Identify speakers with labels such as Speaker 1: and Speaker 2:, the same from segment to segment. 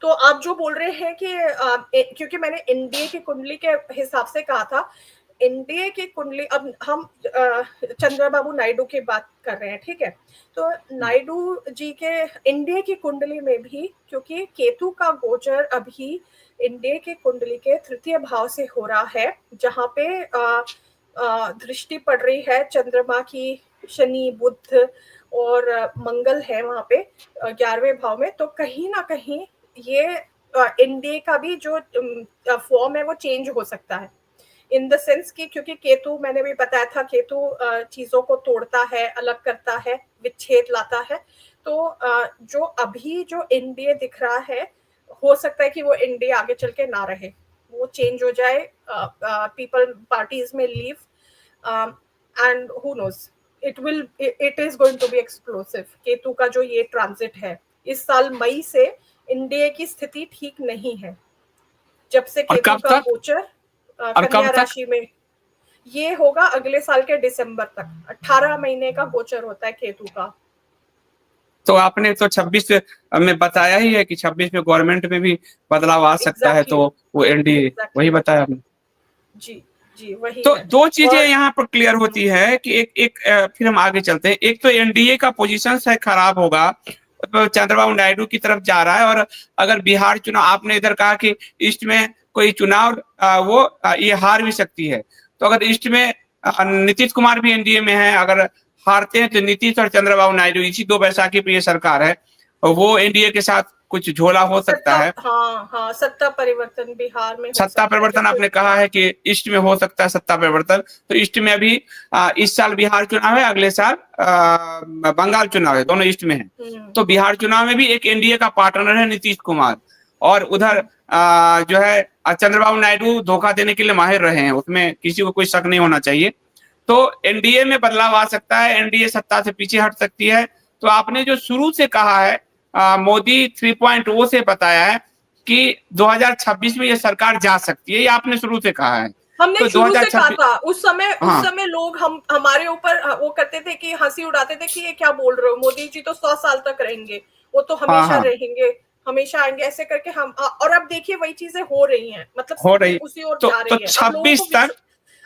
Speaker 1: तो आप जो बोल रहे हैं कि क्योंकि मैंने एनडीए की कुंडली के हिसाब से कहा था, एनडीए की कुंडली, अब हम चंद्रबाबू नायडू की बात कर रहे हैं, ठीक है। तो नायडू जी के एनडीए की कुंडली में भी, क्योंकि केतु का गोचर अभी एनडीए की कुंडली के तृतीय भाव से हो रहा है, जहां पे दृष्टि पड़ रही है चंद्रमा की, शनि बुध और मंगल है वहां पे 11वें भाव में। तो कहीं ना कहीं ये एनडीए का भी जो फॉर्म है वो चेंज हो सकता है, इन द सेंस कि क्योंकि केतु, मैंने भी बताया था, केतु चीजों को तोड़ता है, अलग करता है, विच्छेद लाता है। तो जो अभी जो एनडीए दिख रहा है, हो सकता है कि वो एनडीए आगे चल के ना रहे, वो चेंज हो जाए, पीपल पार्टीज में leave, and who knows, it is going to be explosive. Ketu का जो ये ट्रांजिट है इस साल मई से, एनडीए की स्थिति ठीक नहीं है, जब से केतु का गोचर कन्या राशि में। ये होगा अगले साल के दिसंबर तक, 18 महीने का गोचर होता है केतु का।
Speaker 2: तो आपने तो 26 में बताया ही है कि 26 में गवर्नमेंट में भी बदलाव आ सकता है, तो वो एनडीए वही बताया आपने।
Speaker 1: जी जी, वही
Speaker 2: तो
Speaker 1: है।
Speaker 2: दो चीजें यहाँ पर क्लियर होती है कि एक फिर हम आगे चलते हैं। एक तो एनडीए का पोजीशन है खराब होगा, तो चंद्रबाबू नायडू की तरफ जा रहा है। और अगर बिहार चुनाव, आपने इधर कहा कि ईस्ट में कोई चुनाव ये हार भी सकती है, तो अगर ईस्ट में नीतीश कुमार भी एनडीए में है, अगर हारते हैं तो नीतीश और चंद्रबाबू नायडू, इसी 2 बैसाखी पे ये सरकार है, वो एनडीए के साथ कुछ झोला हो सकता है।
Speaker 1: हाँ हाँ, सत्ता परिवर्तन बिहार में,
Speaker 2: सत्ता परिवर्तन आपने कहा है कि ईस्ट में हो सकता है सत्ता परिवर्तन, तो ईस्ट में अभी इस साल बिहार चुनाव है, अगले साल बंगाल चुनाव है, दोनों ईस्ट में है। तो बिहार चुनाव में भी एक एनडीए का पार्टनर है नीतीश कुमार, और उधर जो है चंद्रबाबू नायडू धोखा देने के लिए माहिर रहे हैं, उसमें किसी को कोई शक नहीं होना चाहिए। तो एनडीए में बदलाव आ सकता है, एनडीए सत्ता से पीछे हट सकती है। तो आपने जो शुरू से कहा है, मोदी 3.0 से बताया है कि 2026 में ये सरकार जा सकती है, ये आपने शुरू से कहा है।
Speaker 1: हमने
Speaker 2: तो
Speaker 1: शुरू से कहा था, उस समय लोग हमारे ऊपर वो करते थे कि हंसी उड़ाते थे कि ये क्या बोल रहे हो, मोदी जी तो 100 साल तक रहेंगे, वो तो हमेशा रहेंगे, हमेशा आएंगे, ऐसे करके हम। और अब देखिए वही चीजें हो रही हैं, मतलब
Speaker 2: हो रही
Speaker 1: उसी ओर जा रही है।
Speaker 2: 26 तक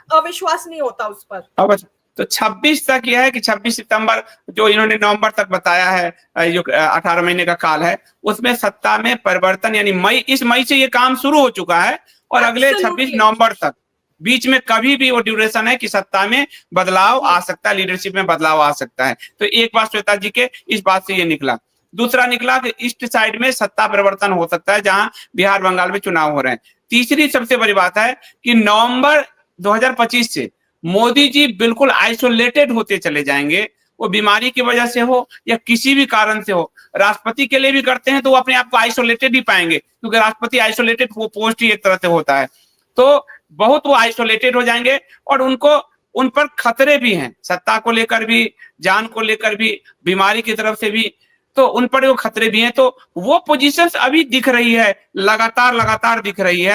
Speaker 1: अविश्वास नहीं होता उस पर।
Speaker 2: अब तो 26 तक यह है कि 26 सितंबर जो इन्होंने नवंबर तक बताया है, जो 18 महीने का काल है, उसमें सत्ता में परिवर्तन, यानी इस मई से ये काम शुरू हो चुका है, और अगले 26 नवंबर तक बीच में कभी भी वो ड्यूरेशन है कि सत्ता में बदलाव आ सकता है, लीडरशिप में बदलाव आ सकता है। तो एक बात श्वेता जी के इस बात से ये निकला। दूसरा निकला कि ईस्ट साइड में सत्ता परिवर्तन हो सकता है, जहां बिहार बंगाल में चुनाव हो रहे हैं। तीसरी सबसे बड़ी बात है कि नवंबर 2025 से मोदी जी बिल्कुल आइसोलेटेड होते चले जाएंगे, वो बीमारी की वजह से हो या किसी भी कारण से हो। राष्ट्रपति के लिए भी करते हैं तो वो अपने आप को आइसोलेटेड ही पाएंगे, क्योंकि राष्ट्रपति आइसोलेटेड वो पोस्ट ही एक तरह से होता है। तो बहुत वो आइसोलेटेड हो जाएंगे, और उन पर खतरे भी हैं, सत्ता को लेकर भी, जान को लेकर भी, बीमारी की तरफ से भी, तो उन पर वो खतरे भी हैं। तो वो पोजीशंस अभी दिख रही है, लगातार दिख रही है।